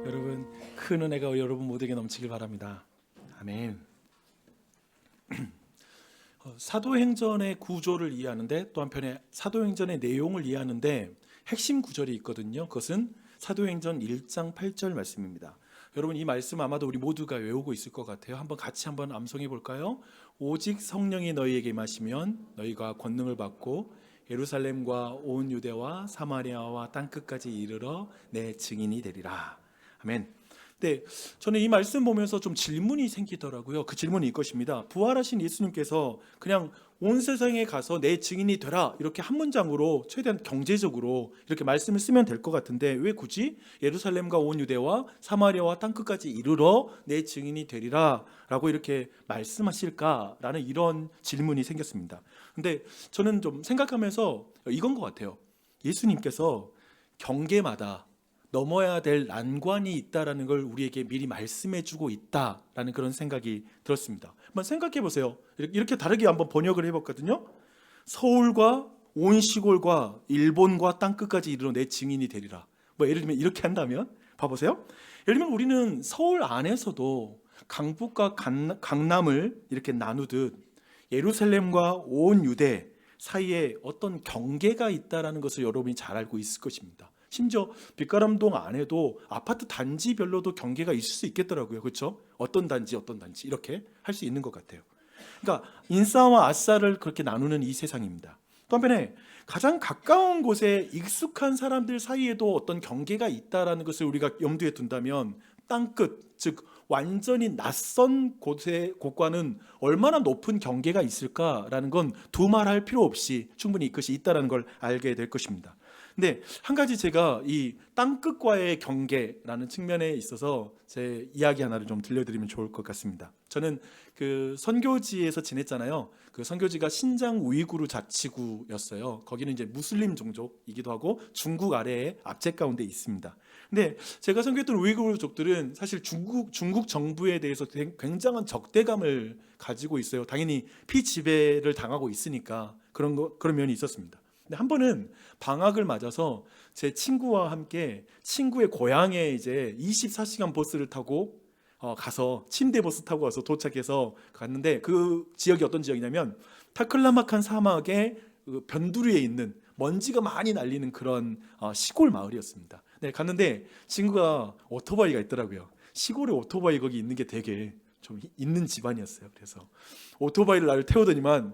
여러분, 큰 은혜가 여러분 모두에게 넘치길 바랍니다. 아멘. 사도행전의 구조를 이해하는데, 또 한편에 사도행전의 내용을 이해하는데 핵심 구절이 있거든요. 그것은 사도행전 1장 8절 말씀입니다. 여러분, 이 말씀 아마도 우리 모두가 외우고 있을 것 같아요. 같이 한번 암송해 볼까요? 오직 성령이 너희에게 임하시면 너희가 권능을 받고 예루살렘과 온 유대와 사마리아와 땅끝까지 이르러 내 증인이 되리라. 아멘. 네, 저는 이 말씀 보면서 좀 질문이 생기더라고요. 그 질문이 이것입니다. 부활하신 예수님께서 그냥 온 세상에 가서 내 증인이 되라, 이렇게 한 문장으로 최대한 경제적으로 이렇게 말씀을 쓰면 될 것 같은데, 왜 굳이 예루살렘과 온 유대와 사마리아와 땅끝까지 이르러 내 증인이 되리라 라고 이렇게 말씀하실까라는 이런 질문이 생겼습니다. 근데 저는 좀 생각하면서 이건 것 같아요. 예수님께서 경계마다 넘어야 될 난관이 있다라는 걸 우리에게 미리 말씀해주고 있다라는 그런 생각이 들었습니다. 한번 생각해 보세요. 이렇게 다르게 한번 번역을 해봤거든요. 서울과 온 시골과 일본과 땅끝까지 이르러 내 증인이 되리라. 예를 들면 이렇게 한다면 봐보세요. 예를 들면 우리는 서울 안에서도 강북과 강남을 이렇게 나누듯 예루살렘과 온 유대 사이에 어떤 경계가 있다라는 것을 여러분이 잘 알고 있을 것입니다. 심지어 빛가람동 안에도 아파트 단지별로도 경계가 있을 수 있겠더라고요. 그렇죠? 어떤 단지 이렇게 할 수 있는 것 같아요. 그러니까 인싸와 아싸를 그렇게 나누는 이 세상입니다. 또 한편에 가장 가까운 곳에 익숙한 사람들 사이에도 어떤 경계가 있다라는 것을 우리가 염두에 둔다면 땅끝, 즉 완전히 낯선 곳과는 얼마나 높은 경계가 있을까라는 건 두말할 필요 없이 충분히 이것이 있다는 걸 알게 될 것입니다. 근데 한 가지 제가 이 땅끝과의 경계라는 측면에 있어서 제 이야기 하나를 좀 들려드리면 좋을 것 같습니다. 저는 그 선교지에서 지냈잖아요. 그 선교지가 신장 우이구르 자치구였어요. 거기는 이제 무슬림 종족이기도 하고 중국 아래에 압제 가운데 있습니다. 근데 제가 선교했던 우이구르족들은 사실 중국 정부에 대해서 굉장한 적대감을 가지고 있어요. 당연히 피지배를 당하고 있으니까 그런 면이 있었습니다. 근데 한 번은 방학을 맞아서 제 친구와 함께 친구의 고향에 이제 24시간 버스를 타고 가서 침대 버스 타고 와서 도착해서 갔는데, 그 지역이 어떤 지역이냐면 타클라마칸 사막의 그 변두리에 있는 먼지가 많이 날리는 그런 시골 마을이었습니다. 네, 갔는데 친구가 오토바이가 있더라고요. 시골에 오토바이 거기 있는 게 되게 좀 있는 집안이었어요. 그래서 오토바이를 나를 태우더니만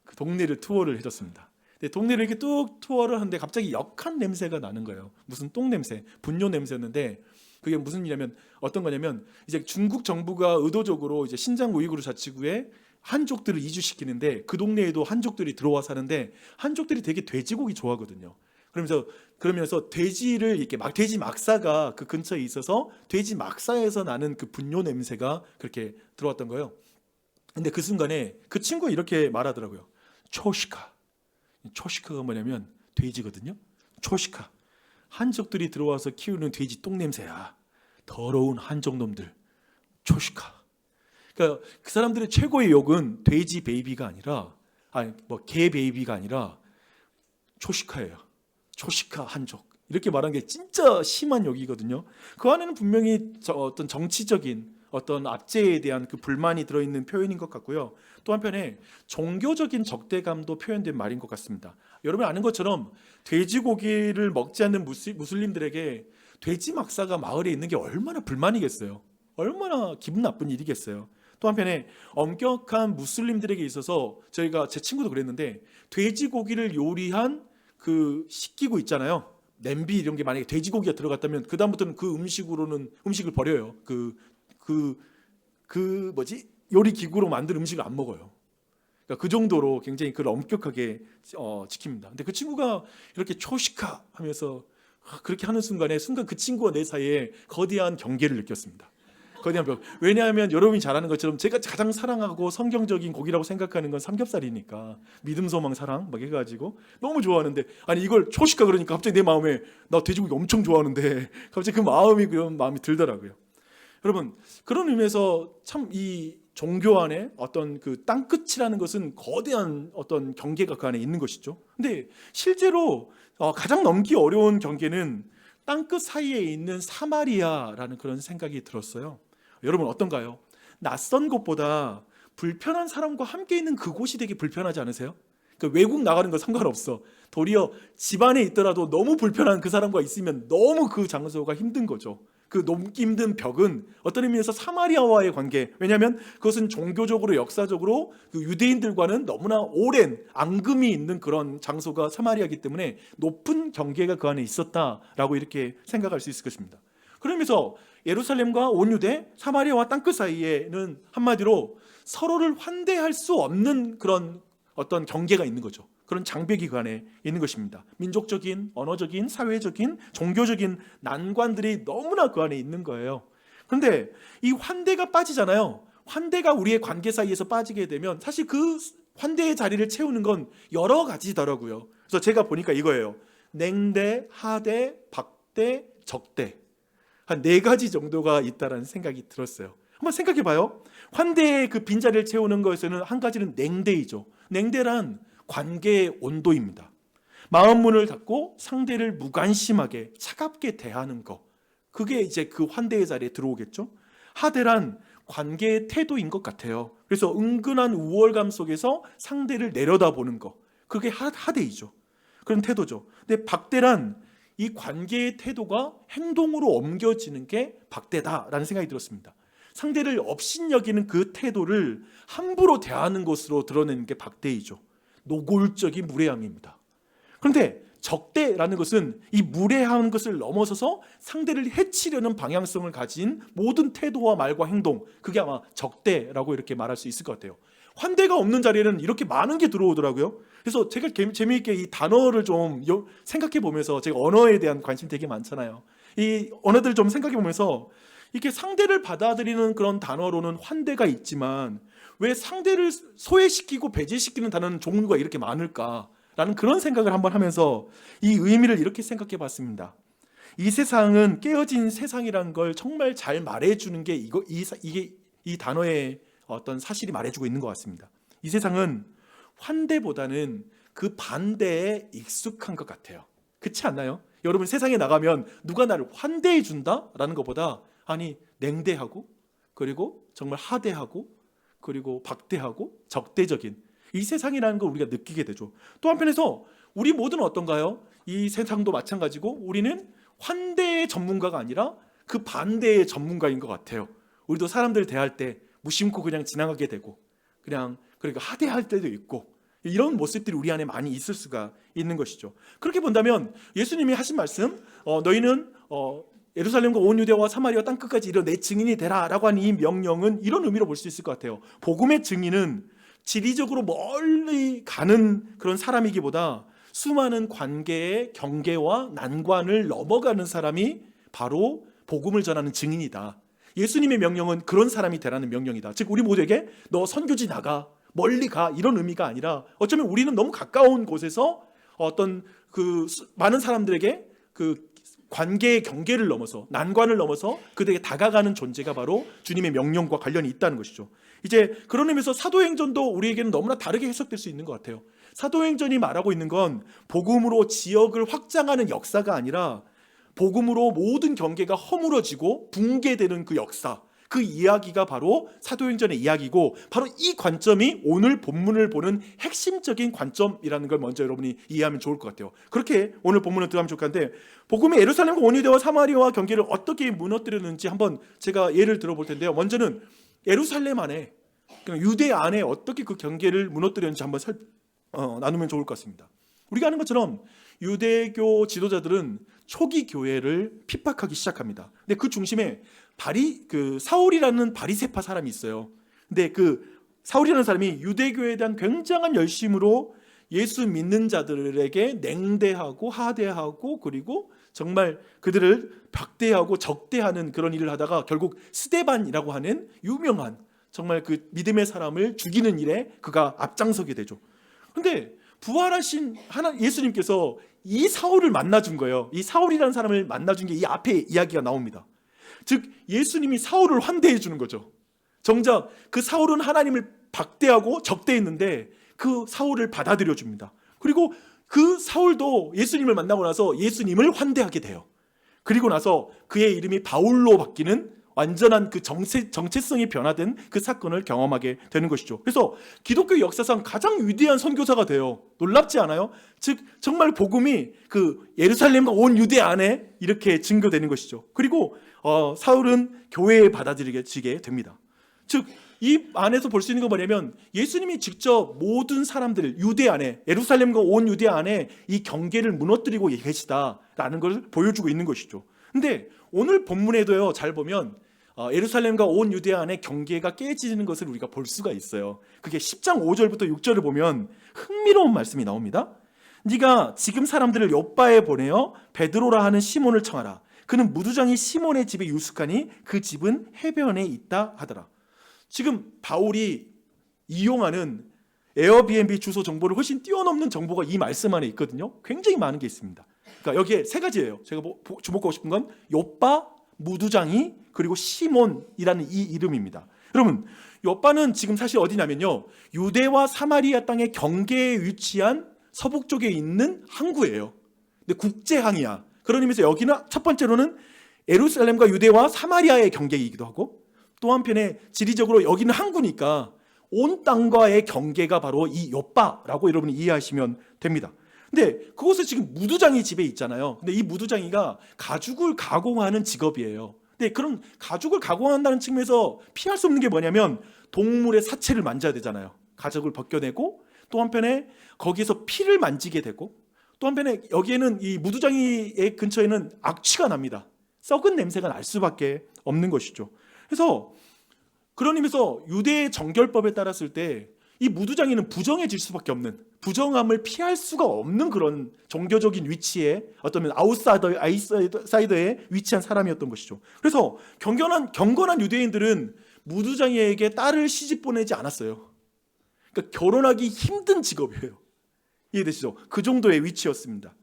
그 동네를 투어를 해줬습니다. 동네를 이렇게 뚝 투어를 하는데 갑자기 역한 냄새가 나는 거예요. 무슨 똥 냄새, 분뇨 냄새였는데, 그게 무슨 일이냐면 어떤 거냐면 이제 중국 정부가 의도적으로 이제 신장 우이구르 자치구에 한족들을 이주시키는데, 그 동네에도 한족들이 들어와 사는데 한족들이 되게 돼지고기 좋아하거든요. 그러면서 돼지를 이렇게 돼지 막사가 그 근처에 있어서 돼지 막사에서 나는 그 분뇨 냄새가 그렇게 들어왔던 거예요. 근데 그 순간에 그 친구가 이렇게 말하더라고요. 초시카가 뭐냐면 돼지거든요. 초시카, 한족들이 들어와서 키우는 돼지 똥냄새야. 더러운 한족놈들, 초시카. 그러니까 그 사람들의 최고의 욕은 돼지 베이비가 아니라, 개 베이비가 아니라 초시카예요. 초시카 한족, 이렇게 말한 게 진짜 심한 욕이거든요. 그 안에는 분명히 어떤 정치적인 어떤 압제에 대한 그 불만이 들어있는 표현인 것 같고요. 또 한편에 종교적인 적대감도 표현된 말인 것 같습니다. 여러분 아는 것처럼 돼지고기를 먹지 않는 무슬림들에게 돼지 막사가 마을에 있는 게 얼마나 불만이겠어요. 얼마나 기분 나쁜 일이겠어요. 또 한편에 엄격한 무슬림들에게 있어서 제 친구도 그랬는데, 돼지고기를 요리한 그 식기구 있잖아요. 냄비 이런 게 만약에 돼지고기가 들어갔다면 그 다음부터는 그 음식을 버려요. 요리 기구로 만든 음식을 안 먹어요. 그러니까 그 정도로 굉장히 그걸 엄격하게 지킵니다. 근데 그 친구가 이렇게 초시카 하면서 그렇게 하는 순간 그 친구와 내 사이에 거대한 경계를 느꼈습니다. 왜냐하면 여러분이 잘 아는 것처럼 제가 가장 사랑하고 성경적인 고기라고 생각하는 건 삼겹살이니까, 믿음, 소망, 사랑 막 해가지고 너무 좋아하는데, 아니 이걸 초시카 그러니까 갑자기 내 마음에, 나 돼지고기 엄청 좋아하는데 갑자기 그런 마음이 들더라고요. 여러분, 그런 의미에서 참 이 종교 안에 어떤 그 땅끝이라는 것은 거대한 어떤 경계가 그 안에 있는 것이죠. 근데 실제로 가장 넘기 어려운 경계는 땅끝 사이에 있는 사마리아라는 그런 생각이 들었어요. 여러분 어떤가요? 낯선 곳보다 불편한 사람과 함께 있는 그곳이 되게 불편하지 않으세요? 그러니까 외국 나가는 거 상관없어. 도리어 집안에 있더라도 너무 불편한 그 사람과 있으면 너무 그 장소가 힘든 거죠. 그 넘기 힘든 벽은 어떤 의미에서 사마리아와의 관계, 왜냐하면 그것은 종교적으로 역사적으로 그 유대인들과는 너무나 오랜 앙금이 있는 그런 장소가 사마리아이기 때문에 높은 경계가 그 안에 있었다라고 이렇게 생각할 수 있을 것입니다. 그러면서 예루살렘과 온 유대, 사마리아와 땅끝 사이에는 한마디로 서로를 환대할 수 없는 그런 어떤 경계가 있는 거죠. 그런 장벽이 그 안에 있는 것입니다. 민족적인, 언어적인, 사회적인, 종교적인 난관들이 너무나 그 안에 있는 거예요. 그런데 이 환대가 빠지잖아요. 환대가 우리의 관계 사이에서 빠지게 되면 사실 그 환대의 자리를 채우는 건 여러 가지더라고요. 그래서 제가 보니까 이거예요. 냉대, 하대, 박대, 적대. 한 4가지 정도가 있다라는 생각이 들었어요. 한번 생각해 봐요. 환대의 그 빈자리를 채우는 것에서는 한 가지는 냉대이죠. 냉대란 관계의 온도입니다. 마음 문을 닫고 상대를 무관심하게 차갑게 대하는 것, 그게 이제 그 환대의 자리에 들어오겠죠. 하대란 관계의 태도인 것 같아요. 그래서 은근한 우월감 속에서 상대를 내려다보는 것, 그게 하대이죠. 그런 태도죠. 근데 박대란 이 관계의 태도가 행동으로 옮겨지는 게 박대다라는 생각이 들었습니다. 상대를 업신여기는 그 태도를 함부로 대하는 것으로 드러내는 게 박대이죠. 노골적인 무례함입니다. 그런데 적대라는 것은 이 무례한 것을 넘어서서 상대를 해치려는 방향성을 가진 모든 태도와 말과 행동, 그게 아마 적대라고 이렇게 말할 수 있을 것 같아요. 환대가 없는 자리에는 이렇게 많은 게 들어오더라고요. 그래서 제가 재미있게 이 단어를 좀 생각해 보면서, 제가 언어에 대한 관심 되게 많잖아요. 이 언어들 좀 생각해 보면서 이렇게 상대를 받아들이는 그런 단어로는 환대가 있지만 왜 상대를 소외시키고 배제시키는 단어는 종류가 이렇게 많을까라는 그런 생각을 한번 하면서 이 의미를 이렇게 생각해 봤습니다. 이 세상은 깨어진 세상이라는 걸 정말 잘 말해주는 게 이 단어의 어떤 사실이 말해주고 있는 것 같습니다. 이 세상은 환대보다는 그 반대에 익숙한 것 같아요. 그렇지 않나요? 여러분 세상에 나가면 누가 나를 환대해 준다라는 것보다 아니 냉대하고 그리고 정말 하대하고 그리고 박대하고 적대적인 이 세상이라는 걸 우리가 느끼게 되죠. 또 한편에서 우리 모두는 어떤가요? 이 세상도 마찬가지고 우리는 환대의 전문가가 아니라 그 반대의 전문가인 것 같아요. 우리도 사람들 대할 때 무심코 그냥 지나가게 되고 그냥 그러니까 하대할 때도 있고 이런 모습들이 우리 안에 많이 있을 수가 있는 것이죠. 그렇게 본다면 예수님이 하신 말씀 너희는 예루살렘과 온 유대와 사마리아 땅끝까지 이르러 내 증인이 되라 라고 하는 이 명령은 이런 의미로 볼 수 있을 것 같아요. 복음의 증인은 지리적으로 멀리 가는 그런 사람이기보다 수많은 관계의 경계와 난관을 넘어가는 사람이 바로 복음을 전하는 증인이다. 예수님의 명령은 그런 사람이 되라는 명령이다. 즉 우리 모두에게 너 선교지 나가, 멀리 가, 이런 의미가 아니라 어쩌면 우리는 너무 가까운 곳에서 어떤 그 많은 사람들에게 그 관계의 경계를 넘어서 난관을 넘어서 그들에게 다가가는 존재가 바로 주님의 명령과 관련이 있다는 것이죠. 이제 그런 의미에서 사도행전도 우리에게는 너무나 다르게 해석될 수 있는 것 같아요. 사도행전이 말하고 있는 건 복음으로 지역을 확장하는 역사가 아니라 복음으로 모든 경계가 허물어지고 붕괴되는 그 역사, 그 이야기가 바로 사도행전의 이야기고 바로 이 관점이 오늘 본문을 보는 핵심적인 관점이라는 걸 먼저 여러분이 이해하면 좋을 것 같아요. 그렇게 오늘 본문을 들어가면 좋을 것 같은데 복음의 예루살렘과 온 유대와 사마리아와 경계를 어떻게 무너뜨렸는지 한번 제가 예를 들어볼 텐데요. 먼저는 예루살렘 안에 유대 안에 어떻게 그 경계를 무너뜨렸는지 한번 나누면 좋을 것 같습니다. 우리가 아는 것처럼 유대교 지도자들은 초기 교회를 핍박하기 시작합니다. 근데 그 중심에 사울이라는 바리새파 사람이 있어요. 근데 그 사울이라는 사람이 유대교에 대한 굉장한 열심으로 예수 믿는 자들에게 냉대하고 하대하고 그리고 정말 그들을 박대하고 적대하는 그런 일을 하다가 결국 스데반이라고 하는 유명한 정말 그 믿음의 사람을 죽이는 일에 그가 앞장서게 되죠. 근데 부활하신 예수님께서 이 사울을 만나준 거예요. 이 사울이라는 사람을 만나준 게 이 앞에 이야기가 나옵니다. 즉 예수님이 사울을 환대해 주는 거죠. 정작 그 사울은 하나님을 박대하고 적대했는데 그 사울을 받아들여 줍니다. 그리고 그 사울도 예수님을 만나고 나서 예수님을 환대하게 돼요. 그리고 나서 그의 이름이 바울로 바뀌는 완전한 그 정체성이 변화된 그 사건을 경험하게 되는 것이죠. 그래서 기독교 역사상 가장 위대한 선교사가 돼요. 놀랍지 않아요? 즉 정말 복음이 그 예루살렘과 온 유대 안에 이렇게 증거되는 것이죠. 그리고 사울은 교회에 받아들여지게 됩니다. 즉 이 안에서 볼 수 있는 건 뭐냐면 예수님이 직접 모든 사람들 유대 안에, 예루살렘과 온 유대 안에 이 경계를 무너뜨리고 계시다라는 걸 보여주고 있는 것이죠. 근데 오늘 본문에도요, 잘 보면 예루살렘과 온 유대 안의 경계가 깨지는 것을 우리가 볼 수가 있어요. 그게 10장 5절부터 6절을 보면 흥미로운 말씀이 나옵니다. 네가 지금 사람들을 욥바에 보내어 베드로라 하는 시몬을 청하라. 그는 무두장이 시몬의 집에 유숙하니 그 집은 해변에 있다 하더라. 지금 바울이 이용하는 에어비앤비 주소 정보를 훨씬 뛰어넘는 정보가 이 말씀 안에 있거든요. 굉장히 많은 게 있습니다. 그러니까 여기에 세 가지예요. 제가 주목하고 싶은 건 욥바, 무두장이, 그리고 시몬이라는 이 이름입니다. 여러분, 욥바는 지금 사실 어디냐면요, 유대와 사마리아 땅의 경계에 위치한 서북 쪽에 있는 항구예요. 근데 국제항이야. 그런 의미에서 여기는 첫 번째로는 예루살렘과 유대와 사마리아의 경계이기도 하고, 또 한편에 지리적으로 여기는 항구니까 온 땅과의 경계가 바로 이 욥바라고 여러분이 이해하시면 됩니다. 근데 그곳에 지금 무두장이 집에 있잖아요. 근데 이 무두장이가 가죽을 가공하는 직업이에요. 근데 그런 가죽을 가공한다는 측면에서 피할 수 없는 게 뭐냐면 동물의 사체를 만져야 되잖아요. 가죽을 벗겨내고, 또 한편에 거기에서 피를 만지게 되고, 또 한편에 여기에는 이 무두장이의 근처에는 악취가 납니다. 썩은 냄새가 날 수밖에 없는 것이죠. 그래서 그런 의미에서 유대의 정결법에 따랐을 때 이 무두장이는 부정해질 수밖에 없는, 부정함을 피할 수가 없는 그런 종교적인 위치에, 어떤 아웃사이더에 위치한 사람이었던 것이죠. 그래서 경건한 유대인들은 무두장이에게 딸을 시집 보내지 않았어요. 그러니까 결혼하기 힘든 직업이에요. 이해되시죠? 그 정도의 위치였습니다.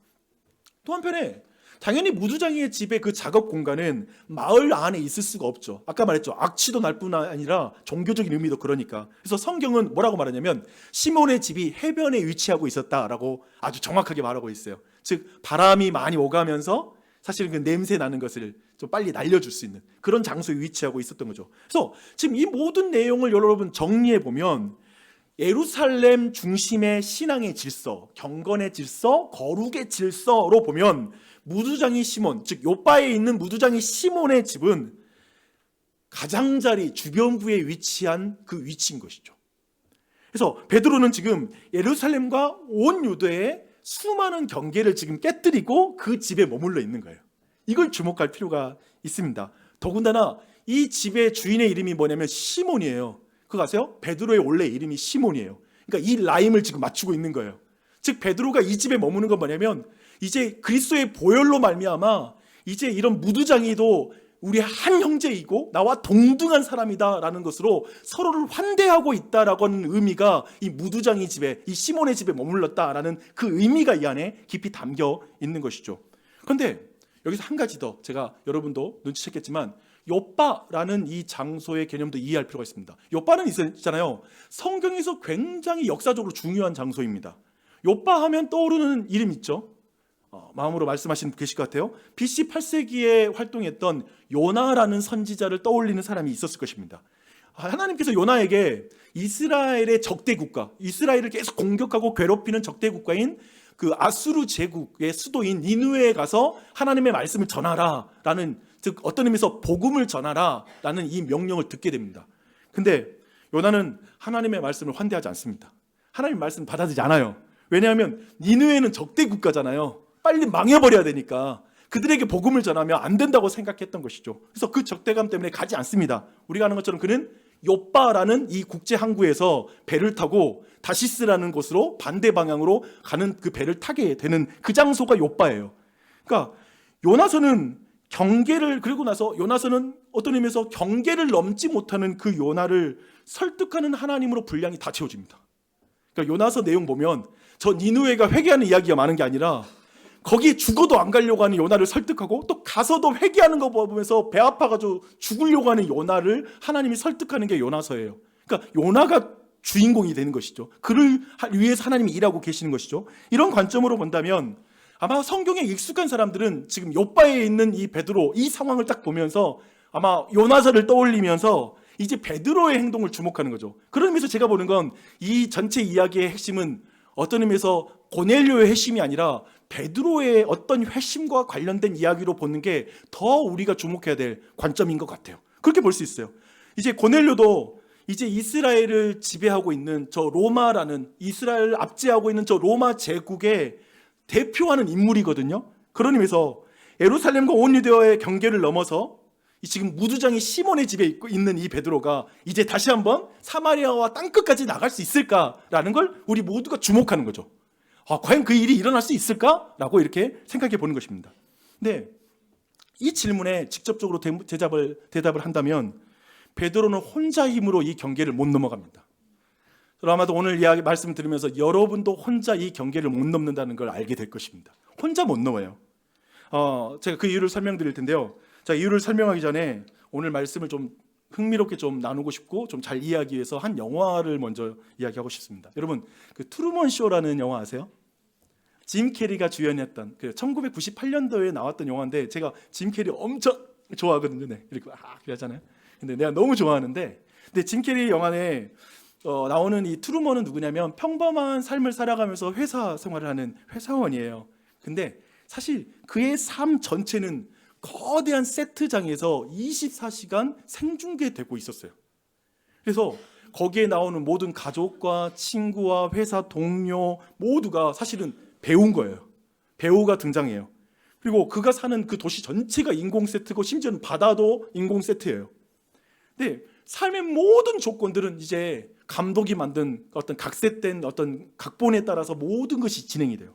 또 한편에 당연히 무두장이의 집의 그 작업 공간은 마을 안에 있을 수가 없죠. 아까 말했죠. 악취도 날 뿐 아니라 종교적인 의미도 그러니까. 그래서 성경은 뭐라고 말하냐면 시몬의 집이 해변에 위치하고 있었다라고 아주 정확하게 말하고 있어요. 즉 바람이 많이 오가면서 사실은 그 냄새 나는 것을 좀 빨리 날려줄 수 있는 그런 장소에 위치하고 있었던 거죠. 그래서 지금 이 모든 내용을 여러분 정리해 보면 예루살렘 중심의 신앙의 질서, 경건의 질서, 거룩의 질서로 보면 무두장이 시몬, 즉 욥바에 있는 무두장이 시몬의 집은 가장자리 주변부에 위치한 그 위치인 것이죠. 그래서 베드로는 지금 예루살렘과 온 유대의 수많은 경계를 지금 깨뜨리고 그 집에 머물러 있는 거예요. 이걸 주목할 필요가 있습니다. 더군다나 이 집의 주인의 이름이 뭐냐면 시몬이에요. 그거 아세요? 베드로의 원래 이름이 시몬이에요. 그러니까 이 라임을 지금 맞추고 있는 거예요. 즉 베드로가 이 집에 머무는 건 뭐냐면 이제 그리스도의 보혈로 말미암아 이제 이런 무두장이도 우리 한 형제이고 나와 동등한 사람이다라는 것으로 서로를 환대하고 있다라고 하는 의미가 이 무두장이 집에, 이 시몬의 집에 머물렀다라는 그 의미가 이 안에 깊이 담겨 있는 것이죠. 그런데 여기서 한 가지 더 제가 여러분도 눈치챘겠지만 욥바라는 이 장소의 개념도 이해할 필요가 있습니다. 욥바는 있잖아요. 성경에서 굉장히 역사적으로 중요한 장소입니다. 욥바 하면 떠오르는 이름 있죠. 마음으로 말씀하시는 분 계실 것 같아요. BC 8세기에 활동했던 요나라는 선지자를 떠올리는 사람이 있었을 것입니다. 하나님께서 요나에게 이스라엘의 적대 국가, 이스라엘을 계속 공격하고 괴롭히는 적대 국가인 그 아수르 제국의 수도인 니느웨에 가서 하나님의 말씀을 전하라라는, 즉 어떤 의미에서 복음을 전하라라는 이 명령을 듣게 됩니다. 근데 요나는 하나님의 말씀을 환대하지 않습니다. 하나님의 말씀 받아들이지 않아요. 왜냐하면 니느웨는 적대 국가잖아요. 빨리 망해버려야 되니까 그들에게 복음을 전하면 안 된다고 생각했던 것이죠. 그래서 그 적대감 때문에 가지 않습니다. 우리가 아는 것처럼 그는 욥바라는 이 국제 항구에서 배를 타고 다시스라는 곳으로 반대 방향으로 가는 그 배를 타게 되는 그 장소가 욥바예요. 그러니까 요나서는 경계를, 그리고 나서 요나서는 어떤 의미에서 경계를 넘지 못하는 그 요나를 설득하는 하나님으로 분량이 다 채워집니다. 그러니까 요나서 내용 보면 저 니느웨가 회개하는 이야기가 많은 게 아니라 거기 죽어도 안 가려고 하는 요나를 설득하고 또 가서도 회개하는 거 보면서 배 아파가지고 죽으려고 하는 요나를 하나님이 설득하는 게 요나서예요. 그러니까 요나가 주인공이 되는 것이죠. 그를 위해서 하나님이 일하고 계시는 것이죠. 이런 관점으로 본다면 아마 성경에 익숙한 사람들은 지금 욥바에 있는 이 베드로, 이 상황을 딱 보면서 아마 요나서를 떠올리면서 이제 베드로의 행동을 주목하는 거죠. 그런 의미에서 제가 보는 건 이 전체 이야기의 핵심은 어떤 의미에서 고넬료의 핵심이 아니라 베드로의 어떤 회심과 관련된 이야기로 보는 게 더 우리가 주목해야 될 관점인 것 같아요. 그렇게 볼 수 있어요. 이제 고넬료도 이제 이스라엘을 지배하고 있는 저 로마라는, 이스라엘을 압제하고 있는 저 로마 제국의 대표하는 인물이거든요. 그런 의미에서 예루살렘과 온 유대와의 경계를 넘어서 지금 무두장이 시몬의 집에 있는 이 베드로가 이제 다시 한번 사마리아와 땅끝까지 나갈 수 있을까라는 걸 우리 모두가 주목하는 거죠. 과연 그 일이 일어날 수 있을까라고 이렇게 생각해 보는 것입니다. 근데 이 질문에 직접적으로 대답을 한다면 베드로는 혼자 힘으로 이 경계를 못 넘어갑니다. 아마도 오늘 이야기 말씀 들으면서 여러분도 혼자 이 경계를 못 넘는다는 걸 알게 될 것입니다. 혼자 못 넘어요. 제가 그 이유를 설명드릴 텐데요. 자, 이유를 설명하기 전에 오늘 말씀을 좀 흥미롭게 좀 나누고 싶고 좀 잘 이해하기 위해서 한 영화를 먼저 이야기하고 싶습니다. 여러분, 그 트루먼 쇼라는 영화 아세요? 짐 캐리가 주연했던 그 1998년도에 나왔던 영화인데 제가 짐 캐리 엄청 좋아하거든요. 네, 이렇게 하잖아요. 근데 내가 너무 좋아하는데, 근데 짐 캐리 영화에 나오는 이 트루먼은 누구냐면 평범한 삶을 살아가면서 회사 생활을 하는 회사원이에요. 근데 사실 그의 삶 전체는 거대한 세트장에서 24시간 생중계되고 있었어요. 그래서 거기에 나오는 모든 가족과 친구와 회사 동료 모두가 사실은 배우인 거예요. 배우가 등장해요. 그리고 그가 사는 그 도시 전체가 인공 세트고 심지어는 바다도 인공 세트예요. 근데 삶의 모든 조건들은 이제 감독이 만든 어떤 각색된 어떤 각본에 따라서 모든 것이 진행이 돼요.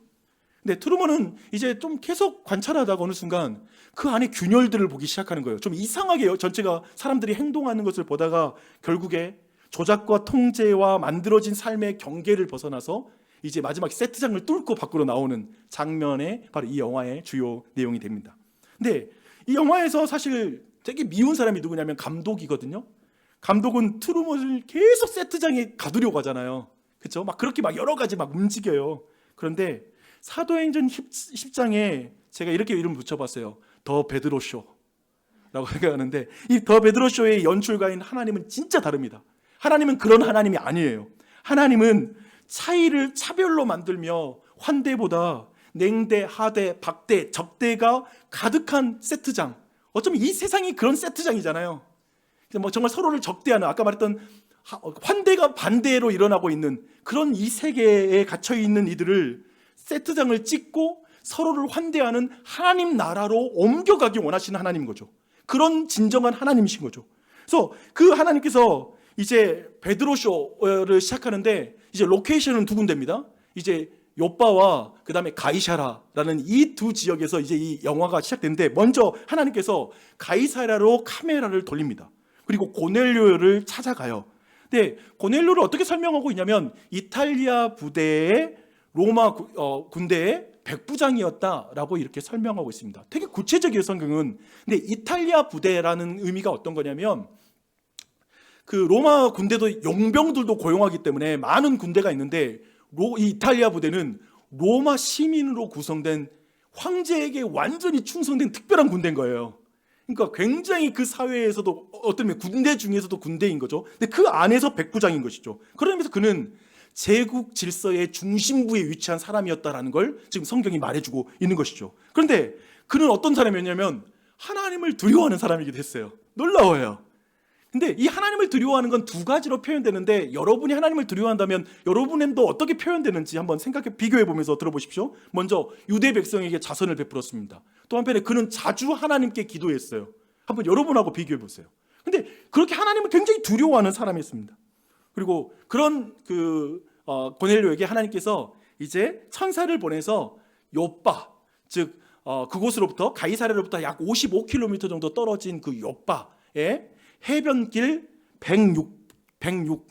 근데 트루먼은 이제 좀 계속 관찰하다가 어느 순간 그 안에 균열들을 보기 시작하는 거예요. 좀 이상하게 전체가 사람들이 행동하는 것을 보다가 결국에 조작과 통제와 만들어진 삶의 경계를 벗어나서 이제 마지막 세트장을 뚫고 밖으로 나오는 장면에 바로 이 영화의 주요 내용이 됩니다. 근데 이 영화에서 사실 되게 미운 사람이 누구냐면 감독이거든요. 감독은 트루먼을 계속 세트장에 가두려고 하잖아요. 그렇죠? 막 그렇게 막 여러 가지 막 움직여요. 그런데 사도행전 10장에 제가 이렇게 이름 붙여봤어요. 더 베드로 쇼라고 생각하는데, 이 더 베드로 쇼의 연출가인 하나님은 진짜 다릅니다. 하나님은 그런 하나님이 아니에요. 하나님은 차이를 차별로 만들며 환대보다 냉대, 하대, 박대, 적대가 가득한 세트장. 어쩌면 이 세상이 그런 세트장이잖아요. 뭐 정말 서로를 적대하는, 아까 말했던 환대가 반대로 일어나고 있는 그런 이 세계에 갇혀 있는 이들을 세트장을 찍고 서로를 환대하는 하나님 나라로 옮겨가기 원하시는 하나님인 거죠. 그런 진정한 하나님이신 거죠. 그래서 그 하나님께서 이제 베드로 쇼를 시작하는데 이제 로케이션은 두 군데입니다. 이제 요빠와 그 다음에 가이사라라는 이 두 지역에서 이제 이 영화가 시작되는데, 먼저 하나님께서 가이사라로 카메라를 돌립니다. 그리고 고넬료를 찾아가요. 근데 고넬료를 어떻게 설명하고 있냐면 이탈리아 부대의 로마 군대의 백부장이었다라고 이렇게 설명하고 있습니다. 되게 구체적이에요, 성경은. 근데 이탈리아 부대라는 의미가 어떤 거냐면 그 로마 군대도 용병들도 고용하기 때문에 많은 군대가 있는데 이 이탈리아 부대는 로마 시민으로 구성된 황제에게 완전히 충성된 특별한 군대인 거예요. 그러니까 굉장히 그 사회에서도 어떤 의미 군대 중에서도 군대인 거죠. 근데 그 안에서 백부장인 것이죠. 그러면서 그는 제국 질서의 중심부에 위치한 사람이었다라는 걸 지금 성경이 말해주고 있는 것이죠. 그런데 그는 어떤 사람이었냐면 하나님을 두려워하는 사람이기도 했어요. 놀라워요. 근데 이 하나님을 두려워하는 건 두 가지로 표현되는데, 여러분이 하나님을 두려워한다면 여러분은 또 어떻게 표현되는지 한번 비교해 보면서 들어보십시오. 먼저 유대 백성에게 자선을 베풀었습니다. 또 한편에 그는 자주 하나님께 기도했어요. 한번 여러분하고 비교해 보세요. 근데 그렇게 하나님을 굉장히 두려워하는 사람이었습니다. 그리고 그런 고넬료에게 하나님께서 이제 천사를 보내서 요빠, 즉 그곳으로부터 가이사랴로부터 약 55km 정도 떨어진 그 요빠에 해변길 106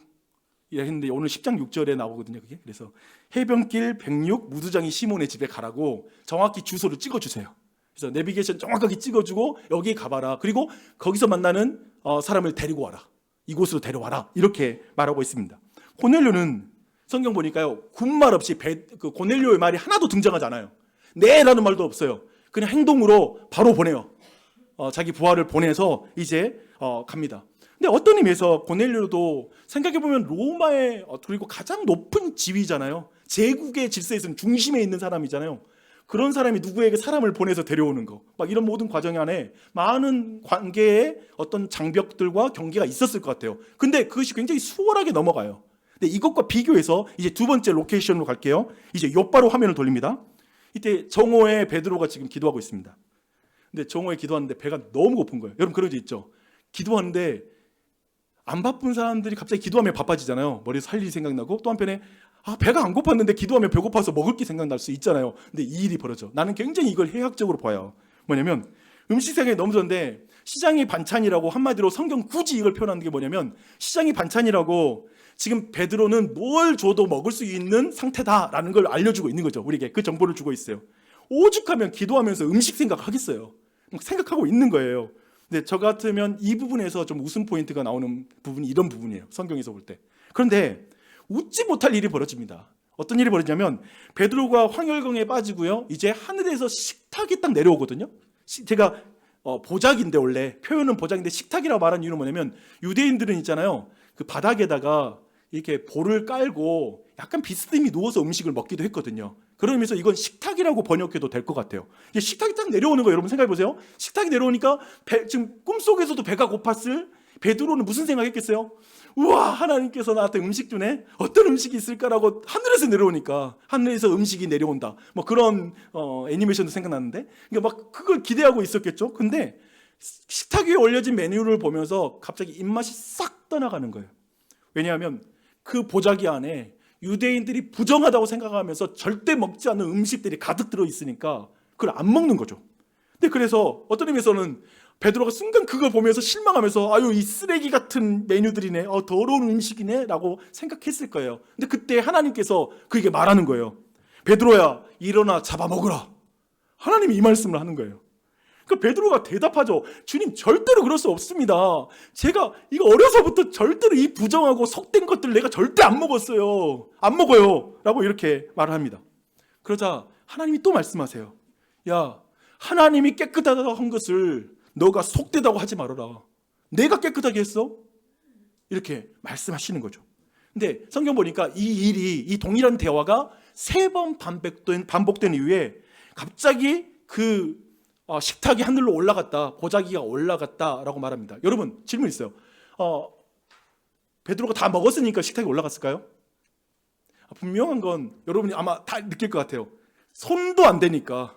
했는데 오늘 10장 6절에 나오거든요, 그게. 그래서 해변길 106 무두장이 시몬의 집에 가라고 정확히 주소를 찍어주세요. 그래서 내비게이션 정확하게 찍어주고 여기 가봐라. 그리고 거기서 만나는 사람을 데리고 와라. 이곳으로 데려와라. 이렇게 말하고 있습니다. 고넬료는 성경 보니까요, 군말 없이 고넬료의 말이 하나도 등장하지 않아요. 네 라는 말도 없어요. 그냥 행동으로 바로 보내요. 자기 부하를 보내서 이제 갑니다. 근데 어떤 의미에서 고넬료도 생각해보면 로마의 그리고 가장 높은 지위잖아요. 제국의 질서에서는 중심에 있는 사람이잖아요. 그런 사람이 누구에게 사람을 보내서 데려오는 거, 막 이런 모든 과정 안에 많은 관계의 어떤 장벽들과 경계가 있었을 것 같아요. 근데 그것이 굉장히 수월하게 넘어가요. 근데 이것과 비교해서 이제 두 번째 로케이션으로 갈게요. 이제 옆바로 화면을 돌립니다. 이때 정오에 베드로가 지금 기도하고 있습니다. 근데 정오에 기도하는데 배가 너무 고픈 거예요. 여러분 그런 적 있죠? 기도하는데 안 바쁜 사람들이 갑자기 기도하면 바빠지잖아요. 머리에 살 일이 생각나고, 또 한편에 배가 안 고팠는데 기도하면 배고파서 먹을 게 생각날 수 있잖아요. 근데 이 일이 벌어져. 나는 굉장히 이걸 해학적으로 봐요. 뭐냐면 음식 생각이 너무 좋은데 시장이 반찬이라고, 한마디로 성경 굳이 이걸 표현하는 게 뭐냐면 시장이 반찬이라고 지금 베드로는 뭘 줘도 먹을 수 있는 상태다라는 걸 알려주고 있는 거죠. 우리에게 그 정보를 주고 있어요. 오죽하면 기도하면서 음식 생각하겠어요. 생각하고 있는 거예요. 근데 저 같으면 이 부분에서 좀 웃음 포인트가 나오는 부분이 이런 부분이에요. 성경에서 볼 때. 그런데 웃지 못할 일이 벌어집니다. 어떤 일이 벌어지냐면 베드로가 황열강에 빠지고요. 이제 하늘에서 식탁이 딱 내려오거든요. 제가 보작인데, 원래 표현은 보작인데 식탁이라고 말하는 이유는 뭐냐면 유대인들은 있잖아요. 그 바닥에다가 이렇게 볼을 깔고 약간 비스듬히 누워서 음식을 먹기도 했거든요. 그러면서 이건 식탁이라고 번역해도 될 것 같아요. 이게 식탁이 딱 내려오는 거예요. 여러분 생각해 보세요. 식탁이 내려오니까 지금 꿈속에서도 배가 고팠을 베드로는 무슨 생각했겠어요? 우와, 하나님께서 나한테 음식 주네? 어떤 음식이 있을까라고 하늘에서 내려오니까, 하늘에서 음식이 내려온다, 뭐 그런 애니메이션도 생각나는데, 그러니까 막 그걸 기대하고 있었겠죠. 근데 식탁 위에 올려진 메뉴를 보면서 갑자기 입맛이 싹 떠나가는 거예요. 왜냐하면 그 보자기 안에 유대인들이 부정하다고 생각하면서 절대 먹지 않는 음식들이 가득 들어 있으니까 그걸 안 먹는 거죠. 근데 그래서 어떤 의미에서는 베드로가 순간 그걸 보면서 실망하면서 아유, 이 쓰레기 같은 메뉴들이네, 더러운 음식이네 라고 생각했을 거예요. 근데 그때 하나님께서 그에게 말하는 거예요. 베드로야, 일어나 잡아먹으라. 하나님이 이 말씀을 하는 거예요. 그 베드로가 대답하죠. 주님, 절대로 그럴 수 없습니다. 제가 이거 어려서부터 절대로 이 부정하고 속된 것들 내가 절대 안 먹었어요. 안 먹어요. 라고 이렇게 말을 합니다. 그러자 하나님이 또 말씀하세요. 야, 하나님이 깨끗하다고 한 것을 너가 속되다고 하지 말아라. 내가 깨끗하게 했어? 이렇게 말씀하시는 거죠. 근데 성경 보니까 이 일이, 이 동일한 대화가 3번 반복된 이후에 갑자기 그 식탁이 하늘로 올라갔다, 보자기가 올라갔다라고 말합니다. 여러분 질문 있어요. 베드로가 다 먹었으니까 식탁이 올라갔을까요? 분명한 건 여러분이 아마 다 느낄 것 같아요. 손도 안 대니까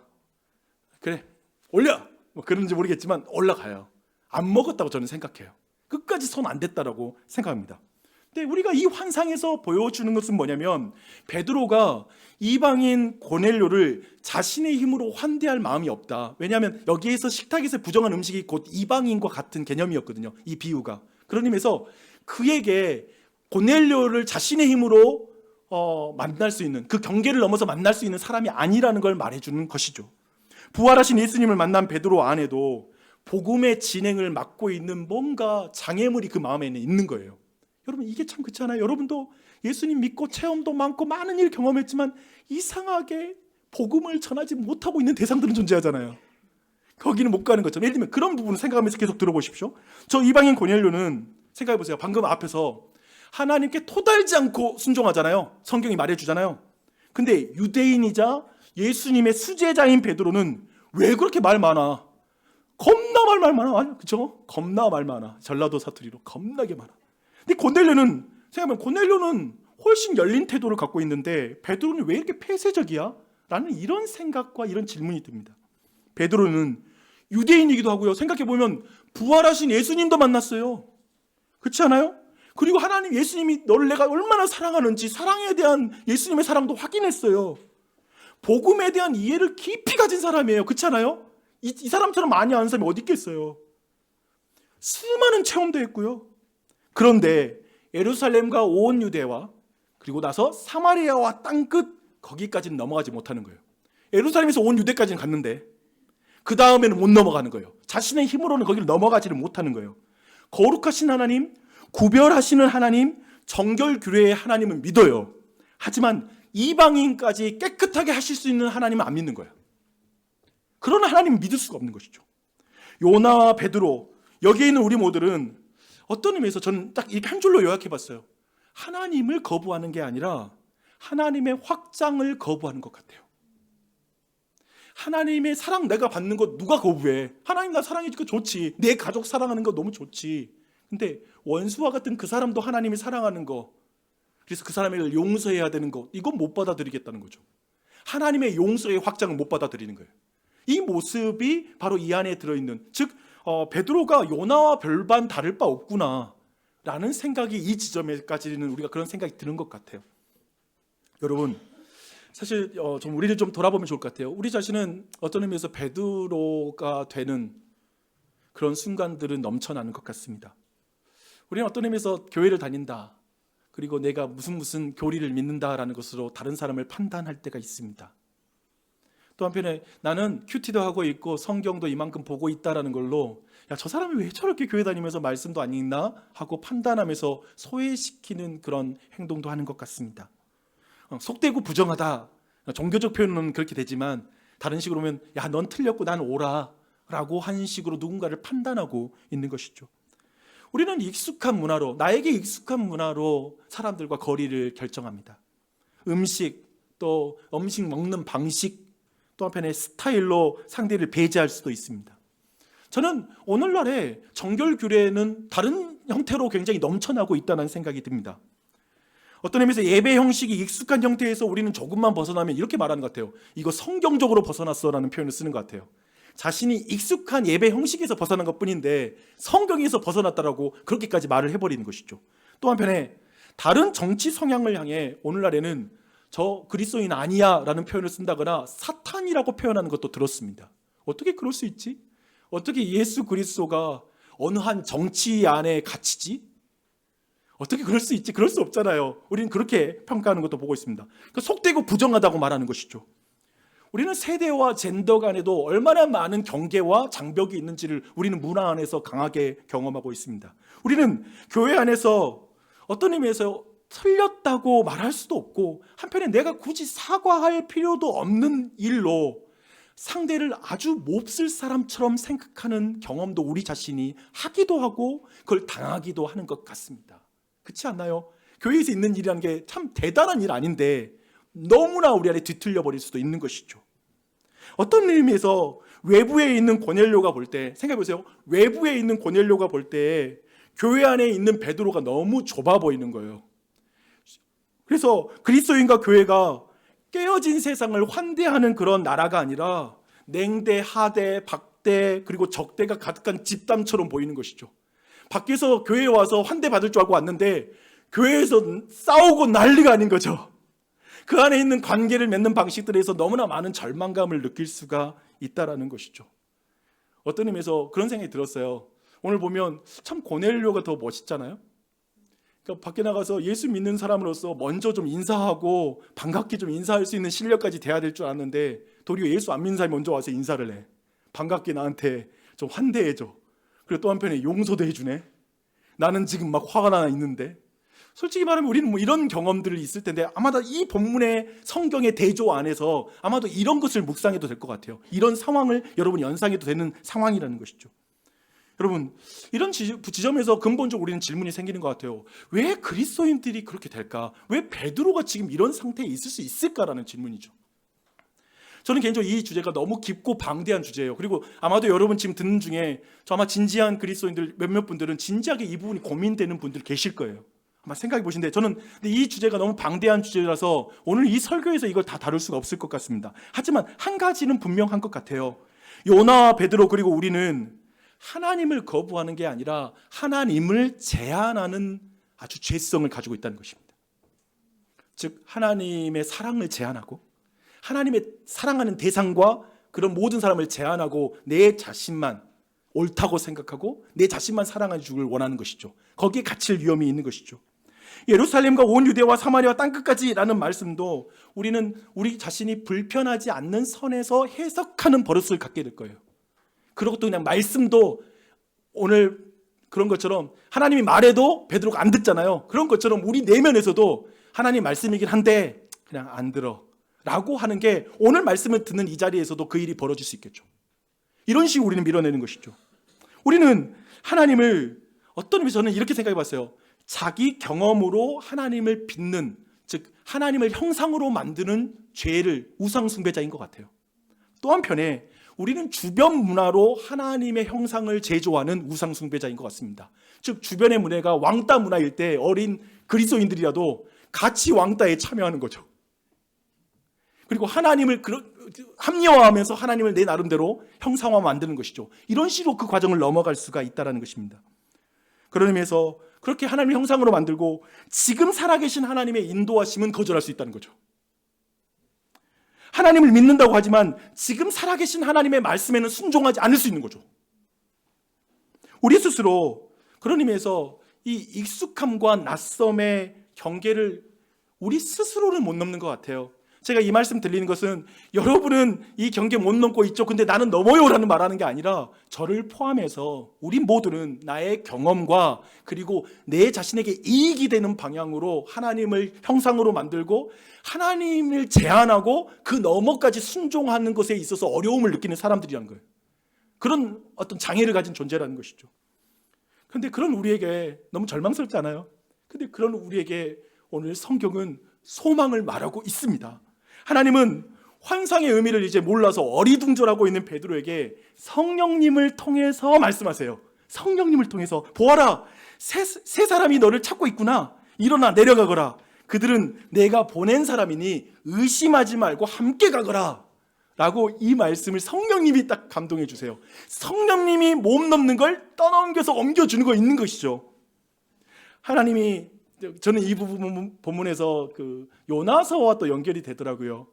그래 올려, 뭐 그런지 모르겠지만 올라가요. 안 먹었다고 저는 생각해요. 끝까지 손 안 댔다라고 생각합니다. 근데 우리가 이 환상에서 보여주는 것은 뭐냐면 베드로가 이방인 고넬료를 자신의 힘으로 환대할 마음이 없다. 왜냐하면 여기에서 식탁에서 부정한 음식이 곧 이방인과 같은 개념이었거든요. 이 비유가. 그런 의미에서 그에게 고넬료를 자신의 힘으로 만날 수 있는, 그 경계를 넘어서 만날 수 있는 사람이 아니라는 걸 말해주는 것이죠. 부활하신 예수님을 만난 베드로 안에도 복음의 진행을 막고 있는 뭔가 장애물이 그 마음에는 있는 거예요. 여러분 이게 참 그렇지 않아요? 여러분도 예수님 믿고 체험도 많고 많은 일 경험했지만 이상하게 복음을 전하지 못하고 있는 대상들은 존재하잖아요. 거기는 못 가는 것처럼. 예를 들면 그런 부분을 생각하면서 계속 들어보십시오. 저 이방인 고넬료는 생각해보세요. 방금 앞에서 하나님께 토달지 않고 순종하잖아요. 성경이 말해주잖아요. 근데 유대인이자 예수님의 수제자인 베드로는 왜 그렇게 말 많아? 겁나 말 많아. 그쵸? 겁나 말 많아. 전라도 사투리로 겁나게 많아. 근데 고넬료는, 생각하면 고넬료는 훨씬 열린 태도를 갖고 있는데 베드로는 왜 이렇게 폐쇄적이야? 라는 이런 생각과 이런 질문이 듭니다. 베드로는 유대인이기도 하고요. 생각해보면 부활하신 예수님도 만났어요. 그렇지 않아요? 그리고 하나님 예수님이 너를 내가 얼마나 사랑하는지, 사랑에 대한 예수님의 사랑도 확인했어요. 복음에 대한 이해를 깊이 가진 사람이에요. 그렇지 않아요? 이 사람처럼 많이 아는 사람이 어디 있겠어요. 수많은 체험도 했고요. 그런데 예루살렘과 온 유대와 그리고 나서 사마리아와 땅끝, 거기까지는 넘어가지 못하는 거예요. 예루살렘에서 온 유대까지는 갔는데 그 다음에는 못 넘어가는 거예요. 자신의 힘으로는 거기를 넘어가지를 못하는 거예요. 거룩하신 하나님, 구별하시는 하나님, 정결규례의 하나님은 믿어요. 하지만 이방인까지 깨끗하게 하실 수 있는 하나님은 안 믿는 거예요. 그러나 하나님 믿을 수가 없는 것이죠. 요나와 베드로, 여기에 있는 우리 모두는 어떤 의미에서 저는 딱 이렇게 한 줄로 요약해 봤어요. 하나님을 거부하는 게 아니라 하나님의 확장을 거부하는 것 같아요. 하나님의 사랑 내가 받는 거 누가 거부해? 하나님 나 사랑해 주니까 좋지. 내 가족 사랑하는 거 너무 좋지. 근데 원수와 같은 그 사람도 하나님이 사랑하는 거, 그래서 그 사람을 용서해야 되는 거, 이건 못 받아들이겠다는 거죠. 하나님의 용서의 확장을 못 받아들이는 거예요. 이 모습이 바로 이 안에 들어있는, 즉 베드로가 요나와 별반 다를 바 없구나 라는 생각이 이 지점에까지는 우리가 그런 생각이 드는 것 같아요. 여러분, 사실 좀 우리를 좀 돌아보면 좋을 것 같아요. 우리 자신은 어떤 의미에서 베드로가 되는 그런 순간들은 넘쳐나는 것 같습니다. 우리는 어떤 의미에서 교회를 다닌다, 그리고 내가 무슨 교리를 믿는다라는 것으로 다른 사람을 판단할 때가 있습니다. 또 한편에 나는 큐티도 하고 있고 성경도 이만큼 보고 있다라는 걸로 야, 저 사람이 왜 저렇게 교회 다니면서 말씀도 안 읽나 하고 판단하면서 소외시키는 그런 행동도 하는 것 같습니다. 속되고 부정하다, 종교적 표현은 그렇게 되지만 다른 식으로 하면 야, 넌 틀렸고 난 옳아 라고 하는 식으로 누군가를 판단하고 있는 것이죠. 우리는 익숙한 문화로, 나에게 익숙한 문화로 사람들과 거리를 결정합니다. 음식, 또 음식 먹는 방식, 또 한편의 스타일로 상대를 배제할 수도 있습니다. 저는 오늘날의 정결교례는 다른 형태로 굉장히 넘쳐나고 있다는 생각이 듭니다. 어떤 의미에서 예배 형식이 익숙한 형태에서 우리는 조금만 벗어나면 이렇게 말하는 것 같아요. 이거 성경적으로 벗어났어 라는 표현을 쓰는 것 같아요. 자신이 익숙한 예배 형식에서 벗어난 것뿐인데 성경에서 벗어났다라고 그렇게까지 말을 해버리는 것이죠. 또 한편에 다른 정치 성향을 향해 오늘날에는 저 그리스도인 아니야 라는 표현을 쓴다거나 사탄이라고 표현하는 것도 들었습니다. 어떻게 그럴 수 있지? 어떻게 예수 그리스도가 어느 한 정치 안에 갇히지? 어떻게 그럴 수 있지? 그럴 수 없잖아요. 우리는 그렇게 평가하는 것도 보고 있습니다. 속되고 부정하다고 말하는 것이죠. 우리는 세대와 젠더 간에도 얼마나 많은 경계와 장벽이 있는지를 우리는 문화 안에서 강하게 경험하고 있습니다. 우리는 교회 안에서 어떤 의미에서 틀렸다고 말할 수도 없고, 한편에 내가 굳이 사과할 필요도 없는 일로 상대를 아주 몹쓸 사람처럼 생각하는 경험도 우리 자신이 하기도 하고 그걸 당하기도 하는 것 같습니다. 그렇지 않나요? 교회에서 있는 일이라는 게 참 대단한 일 아닌데 너무나 우리 안에 뒤틀려 버릴 수도 있는 것이죠. 어떤 의미에서 외부에 있는 고넬료가 볼 때, 생각해 보세요. 외부에 있는 고넬료가 볼 때 교회 안에 있는 베드로가 너무 좁아 보이는 거예요. 그래서 그리스도인과 교회가 깨어진 세상을 환대하는 그런 나라가 아니라 냉대, 하대, 박대, 그리고 적대가 가득한 집단처럼 보이는 것이죠. 밖에서 교회에 와서 환대받을 줄 알고 왔는데 교회에서 싸우고 난리가 아닌 거죠. 그 안에 있는 관계를 맺는 방식들에서 너무나 많은 절망감을 느낄 수가 있다라는 것이죠. 어떤 의미에서 그런 생각이 들었어요. 오늘 보면 참 고넬료가 더 멋있잖아요. 그러니까 밖에 나가서 예수 믿는 사람으로서 먼저 좀 인사하고 반갑게 좀 인사할 수 있는 실력까지 돼야 될 줄 알았는데 도리어 예수 안 믿는 사람이 먼저 와서 인사를 해. 반갑게 나한테 좀 환대해줘. 그리고 또 한편에 용서도 해주네. 나는 지금 막 화가 나 있는데. 솔직히 말하면 우리는 뭐 이런 경험들이 있을 텐데 아마도 이 본문의 성경의 대조 안에서 아마도 이런 것을 묵상해도 될 것 같아요. 이런 상황을 여러분 연상해도 되는 상황이라는 것이죠. 여러분, 이런 지점에서 근본적으로 우리는 질문이 생기는 것 같아요. 왜 그리스도인들이 그렇게 될까? 왜 베드로가 지금 이런 상태에 있을 수 있을까라는 질문이죠. 저는 개인적으로 이 주제가 너무 깊고 방대한 주제예요. 그리고 아마도 여러분 지금 듣는 중에 저 아마 진지한 그리스도인들 몇몇 분들은 진지하게 이 부분이 고민되는 분들 계실 거예요. 아마 생각해 보신데 저는 이 주제가 너무 방대한 주제라서 오늘 이 설교에서 이걸 다 다룰 수가 없을 것 같습니다. 하지만 한 가지는 분명한 것 같아요. 요나와 베드로 그리고 우리는 하나님을 거부하는 게 아니라 하나님을 제한하는 아주 죄성을 가지고 있다는 것입니다. 즉 하나님의 사랑을 제한하고 하나님의 사랑하는 대상과 그런 모든 사람을 제한하고 내 자신만 옳다고 생각하고 내 자신만 사랑해 주길 원하는 것이죠. 거기에 갇힐 위험이 있는 것이죠. 예루살렘과 온 유대와 사마리아 땅끝까지라는 말씀도 우리는 우리 자신이 불편하지 않는 선에서 해석하는 버릇을 갖게 될 거예요. 그리고 또 그냥 말씀도 오늘 그런 것처럼 하나님이 말해도 베드로가 안 듣잖아요. 그런 것처럼 우리 내면에서도 하나님 말씀이긴 한데 그냥 안 들어. 라고 하는 게 오늘 말씀을 듣는 이 자리에서도 그 일이 벌어질 수 있겠죠. 이런 식으로 우리는 밀어내는 것이죠. 우리는 하나님을 어떤 의미에서 저는 이렇게 생각해 봤어요. 자기 경험으로 하나님을 빚는, 즉 하나님을 형상으로 만드는 죄를 우상 숭배자인 것 같아요. 또 한편에 우리는 주변 문화로 하나님의 형상을 제조하는 우상 숭배자인 것 같습니다. 즉 주변의 문화가 왕따 문화일 때 어린 그리스도인들이라도 같이 왕따에 참여하는 거죠. 그리고 하나님을 합리화하면서 하나님을 내 나름대로 형상화 만드는 것이죠. 이런 식으로 그 과정을 넘어갈 수가 있다는 것입니다. 그런 의미에서 그렇게 하나님의 형상으로 만들고 지금 살아계신 하나님의 인도하심은 거절할 수 있다는 거죠. 하나님을 믿는다고 하지만 지금 살아계신 하나님의 말씀에는 순종하지 않을 수 있는 거죠. 우리 스스로 그런 의미에서 이 익숙함과 낯섦의 경계를 우리 스스로는 못 넘는 것 같아요. 제가 이 말씀 드리는 것은 여러분은 이 경계 못 넘고 있죠. 근데 나는 넘어요라는 말하는 게 아니라 저를 포함해서 우리 모두는 나의 경험과 그리고 내 자신에게 이익이 되는 방향으로 하나님을 형상으로 만들고 하나님을 제한하고 그 너머까지 순종하는 것에 있어서 어려움을 느끼는 사람들이라는 거예요. 그런 어떤 장애를 가진 존재라는 것이죠. 그런데 그런 우리에게 너무 절망스럽지 않아요? 근데 그런 우리에게 오늘 성경은 소망을 말하고 있습니다. 하나님은 환상의 의미를 이제 몰라서 어리둥절하고 있는 베드로에게 성령님을 통해서 말씀하세요. 성령님을 통해서 보아라, 세 사람이 너를 찾고 있구나. 일어나 내려가거라. 그들은 내가 보낸 사람이니 의심하지 말고 함께 가거라 라고 이 말씀을 성령님이 딱 감동해 주세요. 성령님이 몸 넘는 걸 떠넘겨서 옮겨주는 거 있는 것이죠. 하나님이, 저는 이 부분 본문에서 그 요나서와 또 연결이 되더라고요.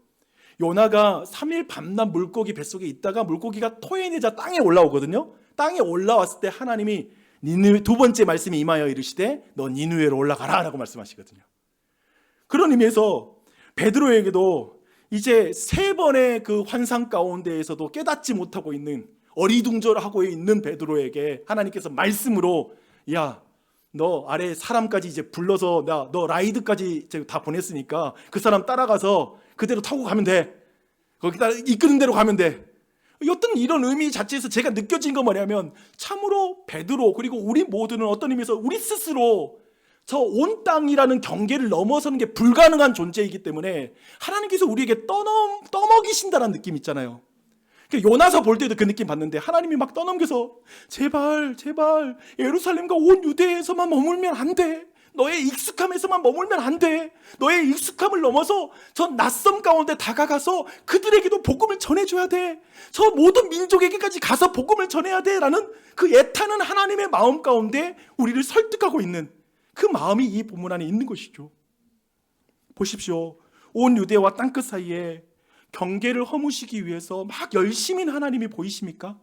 요나가 3일 밤낮 물고기 뱃속에 있다가 물고기가 토해내자 땅에 올라오거든요. 땅에 올라왔을 때 하나님이 니느웨, 두 번째 말씀이 임하여 이르시되 너 니느웨로 올라가라 라고 말씀하시거든요. 그런 의미에서 베드로에게도 이제 세 번의 그 환상 가운데에서도 깨닫지 못하고 있는, 어리둥절하고 있는 베드로에게 하나님께서 말씀으로 야, 너 아래 사람까지 이제 불러서 너 라이드까지 이제 다 보냈으니까 그 사람 따라가서 그대로 타고 가면 돼. 거기다 이끄는 대로 가면 돼. 어떤 이런 의미 자체에서 제가 느껴진 건 뭐냐면 참으로 베드로 그리고 우리 모두는 어떤 의미에서 우리 스스로 저 온 땅이라는 경계를 넘어서는 게 불가능한 존재이기 때문에 하나님께서 우리에게 떠먹이신다는 느낌 있잖아요. 요나서 볼 때도 그 느낌 받는데 하나님이 막 떠넘겨서 제발 예루살렘과 온 유대에서만 머물면 안 돼. 너의 익숙함에서만 머물면 안 돼. 너의 익숙함을 넘어서 저 낯섦 가운데 다가가서 그들에게도 복음을 전해줘야 돼. 저 모든 민족에게까지 가서 복음을 전해야 돼 라는 그 애타는 하나님의 마음 가운데 우리를 설득하고 있는 그 마음이 이 본문 안에 있는 것이죠. 보십시오. 온 유대와 땅끝 사이에 경계를 허무시기 위해서 막 열심인 하나님이 보이십니까?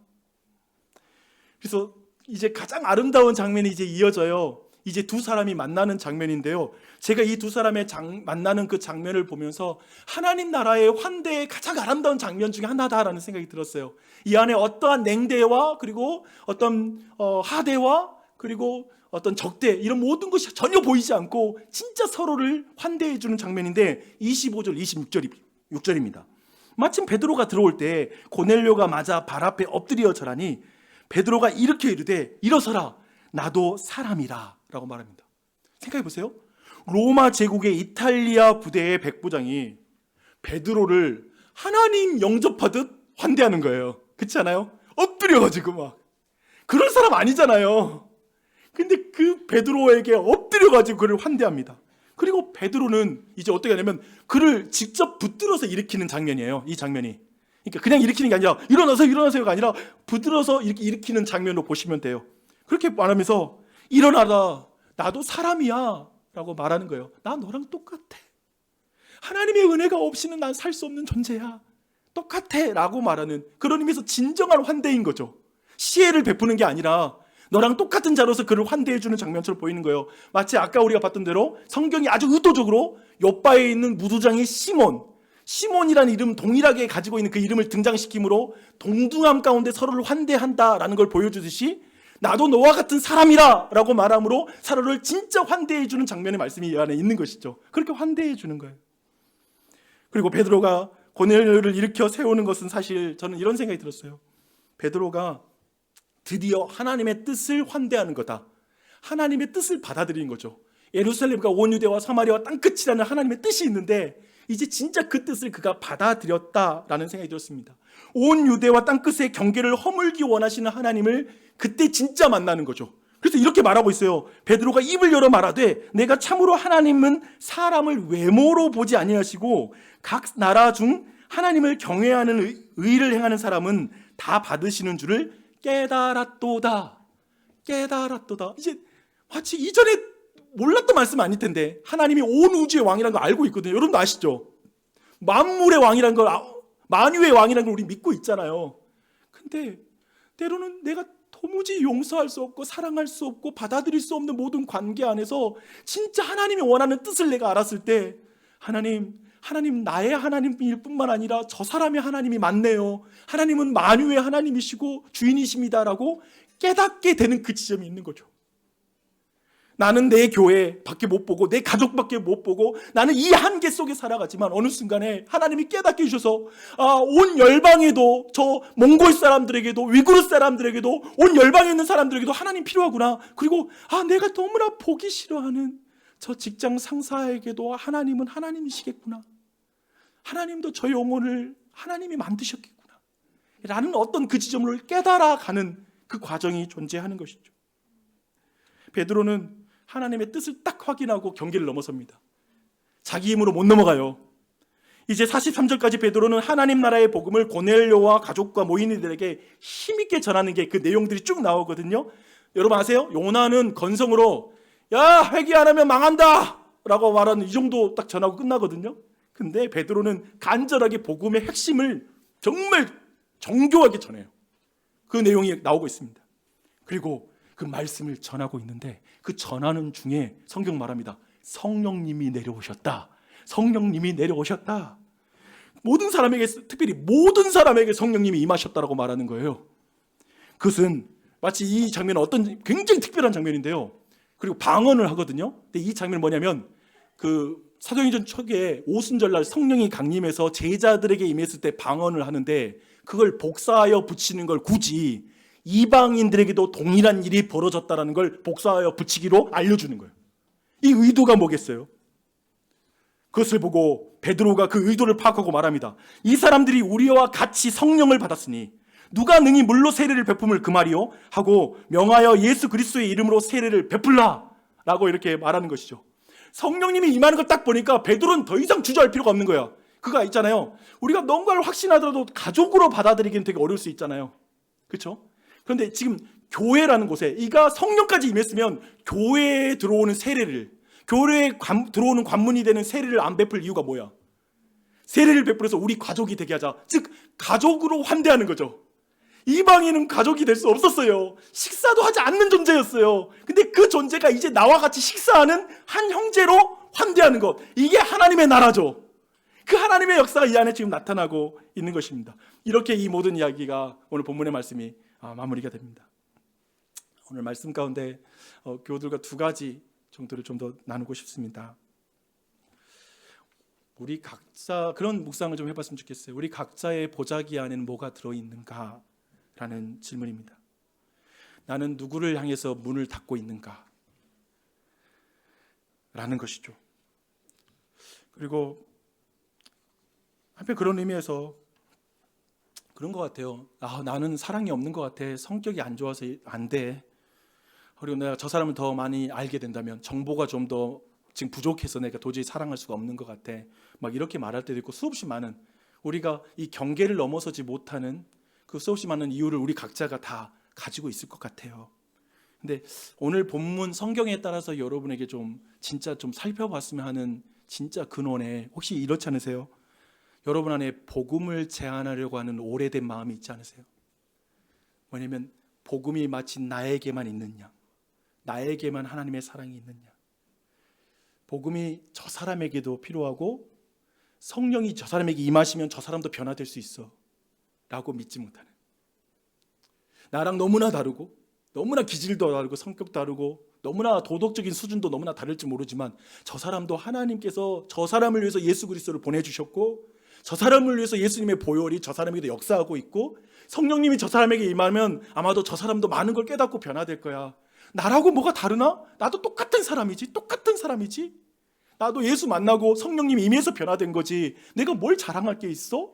그래서 이제 가장 아름다운 장면이 이제 이어져요. 이제 두 사람이 만나는 장면인데요. 제가 이 두 사람의 만나는 그 장면을 보면서 하나님 나라의 환대의 가장 아름다운 장면 중에 하나다라는 생각이 들었어요. 이 안에 어떠한 냉대와 그리고 어떤 하대와 그리고 어떤 적대 이런 모든 것이 전혀 보이지 않고 진짜 서로를 환대해 주는 장면인데 25절 26절입니다. 마침 베드로가 들어올 때 고넬료가 맞아 발 앞에 엎드려 절하니 베드로가 이렇게 이르되 일어서라 나도 사람이라 라고 말합니다. 생각해 보세요. 로마 제국의 이탈리아 부대의 백부장이 베드로를 하나님 영접하듯 환대하는 거예요. 그렇지 않아요? 엎드려가지고 막 그럴 사람 아니잖아요. 근데 그 베드로에게 엎드려가지고 그를 환대합니다. 그리고 베드로는 이제 어떻게 하냐면 그를 직접 붙들어서 일으키는 장면이에요. 이 장면이. 그러니까 그냥 일으키는 게 아니라 일어나세요가 아니라 붙들어서 이렇게 일으키는 장면으로 보시면 돼요. 그렇게 말하면서 일어나라 나도 사람이야 라고 말하는 거예요. 나 너랑 똑같아. 하나님의 은혜가 없이는 난 살 수 없는 존재야. 똑같아 라고 말하는 그런 의미에서 진정한 환대인 거죠. 시혜를 베푸는 게 아니라 너랑 똑같은 자로서 그를 환대해주는 장면처럼 보이는 거예요. 마치 아까 우리가 봤던 대로 성경이 아주 의도적으로 요바에 있는 무두장의 시몬이라는 이름 동일하게 가지고 있는 그 이름을 등장시킴으로 동등함 가운데 서로를 환대한다라는 걸 보여주듯이 나도 너와 같은 사람이라 라고 말함으로 서로를 진짜 환대해주는 장면의 말씀이 이 안에 있는 것이죠. 그렇게 환대해주는 거예요. 그리고 베드로가 고넬료를 일으켜 세우는 것은 사실 저는 이런 생각이 들었어요. 베드로가 드디어 하나님의 뜻을 환대하는 거다. 하나님의 뜻을 받아들이는 거죠. 예루살렘과 온 유대와 사마리아와 땅끝이라는 하나님의 뜻이 있는데 이제 진짜 그 뜻을 그가 받아들였다라는 생각이 들었습니다. 온 유대와 땅끝의 경계를 허물기 원하시는 하나님을 그때 진짜 만나는 거죠. 그래서 이렇게 말하고 있어요. 베드로가 입을 열어 말하되 내가 참으로 하나님은 사람을 외모로 보지 아니하시고 각 나라 중 하나님을 경외하는 의를 행하는 사람은 다 받으시는 줄을 깨달았도다. 깨달았도다. 이제 마치 이전에 몰랐던 말씀 아닐 텐데 하나님이 온 우주의 왕이라는 걸 알고 있거든요. 여러분도 아시죠? 만물의 왕이라는 걸, 만유의 왕이라는 걸 우리 믿고 있잖아요. 근데 때로는 내가 도무지 용서할 수 없고 사랑할 수 없고 받아들일 수 없는 모든 관계 안에서 진짜 하나님이 원하는 뜻을 내가 알았을 때 하나님 나의 하나님일 뿐만 아니라 저 사람의 하나님이 맞네요. 하나님은 만유의 하나님이시고 주인이십니다라고 깨닫게 되는 그 지점이 있는 거죠. 나는 내 교회 밖에 못 보고 내 가족밖에 못 보고 나는 이 한계 속에 살아가지만 어느 순간에 하나님이 깨닫게 해주셔서 온 열방에도 저 몽골 사람들에게도 위구르 사람들에게도 온 열방에 있는 사람들에게도 하나님 필요하구나. 그리고 내가 너무나 보기 싫어하는 저 직장 상사에게도 하나님은 하나님이시겠구나. 하나님도 저 영혼을 하나님이 만드셨겠구나 라는 어떤 그 지점을 깨달아가는 그 과정이 존재하는 것이죠. 베드로는 하나님의 뜻을 딱 확인하고 경계를 넘어섭니다. 자기 힘으로 못 넘어가요. 이제 43절까지 베드로는 하나님 나라의 복음을 고넬료와 가족과 모인이들에게 힘있게 전하는 게 그 내용들이 쭉 나오거든요. 여러분 아세요? 요나는 건성으로 야 회개 안 하면 망한다 라고 말하는 이 정도 딱 전하고 끝나거든요. 근데 베드로는 간절하게 복음의 핵심을 정말 정교하게 전해요. 그 내용이 나오고 있습니다. 그리고 그 말씀을 전하고 있는데 그 전하는 중에 성경 말합니다. 성령님이 내려오셨다. 성령님이 내려오셨다. 모든 사람에게, 특별히 모든 사람에게 성령님이 임하셨다라고 말하는 거예요. 그것은 마치 이 장면은 어떤 굉장히 특별한 장면인데요. 그리고 방언을 하거든요. 근데 이 장면은 뭐냐면 그 사도행전 초기에 오순절날 성령이 강림해서 제자들에게 임했을 때 방언을 하는데 그걸 복사하여 붙이는 걸 굳이 이방인들에게도 동일한 일이 벌어졌다는 걸 복사하여 붙이기로 알려주는 거예요. 이 의도가 뭐겠어요? 그것을 보고 베드로가 그 의도를 파악하고 말합니다. 이 사람들이 우리와 같이 성령을 받았으니 누가 능히 물로 세례를 베품을 그 말이요? 하고 명하여 예수 그리스도의 이름으로 세례를 베풀라 라고 이렇게 말하는 것이죠. 성령님이 임하는 걸 딱 보니까 베드로는 더 이상 주저할 필요가 없는 거야. 그거 있잖아요. 우리가 뭔가를 확신하더라도 가족으로 받아들이기는 되게 어려울 수 있잖아요. 그렇죠? 그런데 지금 교회라는 곳에 이가 성령까지 임했으면 교회에 들어오는 세례를, 교회에 들어오는 관문이 되는 세례를 안 베풀 이유가 뭐야? 세례를 베풀어서 우리 가족이 되게 하자. 즉 가족으로 환대하는 거죠. 이방인은 가족이 될 수 없었어요. 식사도 하지 않는 존재였어요. 근데 그 존재가 이제 나와 같이 식사하는 한 형제로 환대하는 것, 이게 하나님의 나라죠. 그 하나님의 역사가 이 안에 지금 나타나고 있는 것입니다. 이렇게 이 모든 이야기가 오늘 본문의 말씀이 마무리가 됩니다. 오늘 말씀 가운데 교우들과 두 가지 정도를 좀 더 나누고 싶습니다. 우리 각자 그런 묵상을 좀 해봤으면 좋겠어요. 우리 각자의 보자기 안에는 뭐가 들어있는가? 라는 질문입니다. 나는 누구를 향해서 문을 닫고 있는가? 라는 것이죠. 그리고 한편 그런 의미에서 그런 것 같아요. 나는 사랑이 없는 것 같아. 성격이 안 좋아서 안 돼. 그리고 내가 저 사람을 더 많이 알게 된다면 정보가 좀 더 지금 부족해서 내가 도저히 사랑할 수가 없는 것 같아. 막 이렇게 말할 때도 있고 수없이 많은 우리가 이 경계를 넘어서지 못하는 그 수없이 많은 이유를 우리 각자가 다 가지고 있을 것 같아요. 근데 오늘 본문 성경에 따라서 여러분에게 좀 진짜 좀 살펴봤으면 하는 진짜 근원에 혹시 이렇지 않으세요? 여러분 안에 복음을 제안하려고 하는 오래된 마음이 있지 않으세요? 뭐냐면 복음이 마치 나에게만 있느냐, 나에게만 하나님의 사랑이 있느냐, 복음이 저 사람에게도 필요하고 성령이 저 사람에게 임하시면 저 사람도 변화될 수 있어 라고 믿지 못하는, 나랑 너무나 다르고 너무나 기질도 다르고 성격도 다르고 너무나 도덕적인 수준도 너무나 다를지 모르지만 저 사람도 하나님께서 저 사람을 위해서 예수 그리스도를 보내주셨고 저 사람을 위해서 예수님의 보혈이 저 사람에게도 역사하고 있고 성령님이 저 사람에게 임하면 아마도 저 사람도 많은 걸 깨닫고 변화될 거야. 나라고 뭐가 다르나? 나도 똑같은 사람이지. 나도 예수 만나고 성령님이 임해서 변화된 거지. 내가 뭘 자랑할 게 있어?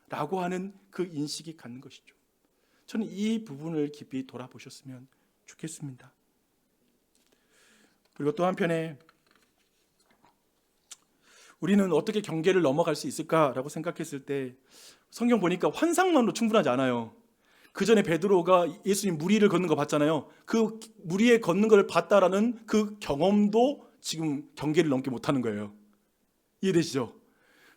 라고 하는 그 인식이 갖는 것이죠. 저는 이 부분을 깊이 돌아보셨으면 좋겠습니다. 그리고 또 한편에 우리는 어떻게 경계를 넘어갈 수 있을까라고 생각했을 때 성경 보니까 환상만으로 충분하지 않아요. 그 전에 베드로가 예수님 물 위를 걷는 거 봤잖아요. 그 물 위에 걷는 걸 봤다라는 그 경험도 지금 경계를 넘게 못하는 거예요. 이해되시죠?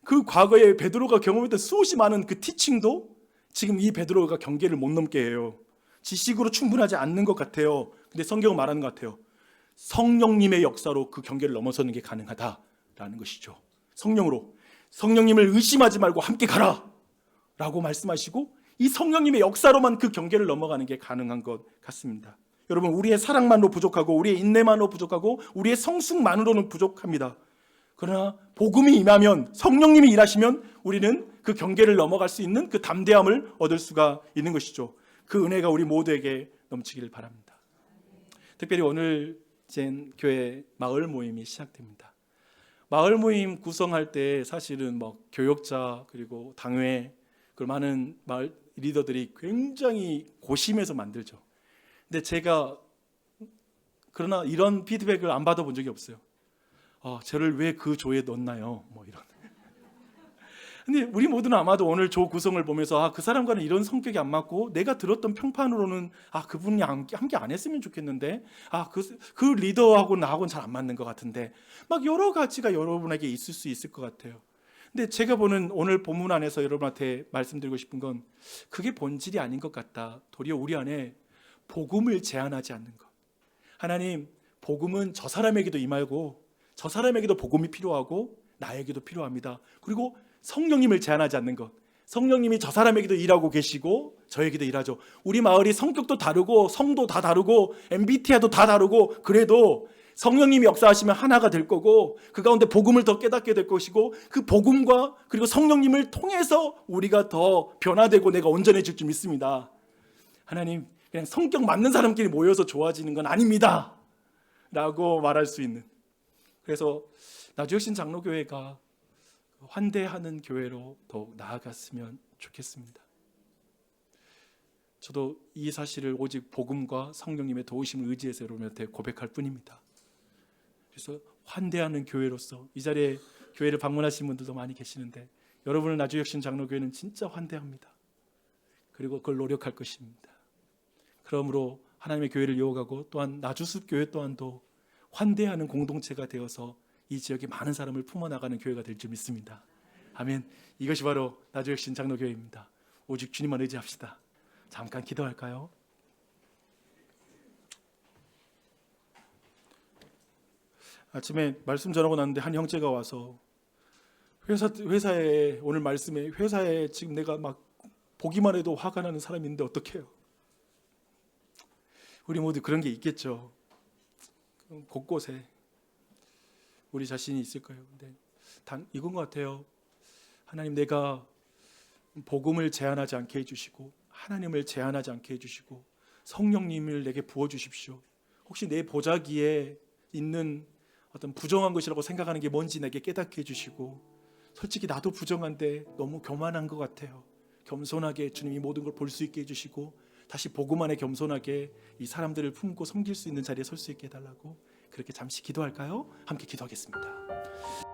그 과거에 베드로가 경험했던 수없이 많은 그 티칭도 지금 이 베드로가 경계를 못 넘게 해요. 지식으로 충분하지 않는 것 같아요. 근데 성경은 말하는 것 같아요. 성령님의 역사로 그 경계를 넘어서는 게 가능하다라는 것이죠. 성령님을 의심하지 말고 함께 가라 라고 말씀하시고 이 성령님의 역사로만 그 경계를 넘어가는 게 가능한 것 같습니다. 여러분, 우리의 사랑만으로 부족하고 우리의 인내만으로 부족하고 우리의 성숙만으로는 부족합니다. 그러나 복음이 임하면, 성령님이 일하시면 우리는 그 경계를 넘어갈 수 있는 그 담대함을 얻을 수가 있는 것이죠. 그 은혜가 우리 모두에게 넘치기를 바랍니다. 특별히 오늘 교회 마을 모임이 시작됩니다. 마을 모임 구성할 때 사실은 교역자 그리고 당회 그 많은 마을 리더들이 굉장히 고심해서 만들죠. 근데 제가 그러나 이런 피드백을 안 받아본 적이 없어요. 저를 왜 그 조에 넣나요? 이런. 근데 우리 모두는 아마도 오늘 조 구성을 보면서 그 사람과는 이런 성격이 안 맞고 내가 들었던 평판으로는 그분이 함께 안 했으면 좋겠는데 그 리더하고 나하고는 잘 안 맞는 것 같은데 여러 가지가 여러분에게 있을 수 있을 것 같아요. 근데 제가 보는 오늘 본문 안에서 여러분한테 말씀드리고 싶은 건 그게 본질이 아닌 것 같다. 도리어 우리 안에 복음을 제한하지 않는 것. 하나님, 복음은 저 사람에게도 임하고 저 사람에게도 복음이 필요하고 나에게도 필요합니다. 그리고 성령님을 제한하지 않는 것. 성령님이 저 사람에게도 일하고 계시고 저에게도 일하죠. 우리 마을이 성격도 다르고 성도 다 다르고 MBTI도 다 다르고 그래도 성령님이 역사하시면 하나가 될 거고 그 가운데 복음을 더 깨닫게 될 것이고 그 복음과 그리고 성령님을 통해서 우리가 더 변화되고 내가 온전해질 줄 믿습니다. 하나님, 그냥 성격 맞는 사람끼리 모여서 좋아지는 건 아닙니다 라고 말할 수 있는. 그래서 나주혁신 장로교회가 환대하는 교회로 더욱 나아갔으면 좋겠습니다. 저도 이 사실을 오직 복음과 성령님의 도우심을 의지해서 여러분한테 고백할 뿐입니다. 그래서 환대하는 교회로서 이 자리에 교회를 방문하신 분들도 많이 계시는데 여러분을 나주혁신 장로교회는 진짜 환대합니다. 그리고 그걸 노력할 것입니다. 그러므로 하나님의 교회를 이어가고 또한 나주숲 교회 또한도 환대하는 공동체가 되어서 이 지역에 많은 사람을 품어나가는 교회가 될 줄 믿습니다. 아멘. 이것이 바로 나주혁신 장로교회입니다. 오직 주님만 의지합시다. 잠깐 기도할까요? 아침에 말씀 전하고 났는데 한 형제가 와서 회사에 오늘 말씀에 회사에 지금 내가 보기만 해도 화가 나는 사람인데 어떡해요? 우리 모두 그런 게 있겠죠. 곳곳에 우리 자신이 있을 거예요. 근데 단 이건 것 같아요. 하나님, 내가 복음을 제한하지 않게 해주시고 하나님을 제한하지 않게 해주시고 성령님을 내게 부어주십시오. 혹시 내 보자기에 있는 어떤 부정한 것이라고 생각하는 게 뭔지 내게 깨닫게 해주시고 솔직히 나도 부정한데 너무 교만한 것 같아요. 겸손하게 주님이 모든 걸 볼 수 있게 해주시고 다시 복음 안에 겸손하게 이 사람들을 품고 섬길 수 있는 자리에 설 수 있게 해달라고 그렇게 잠시 기도할까요? 함께 기도하겠습니다.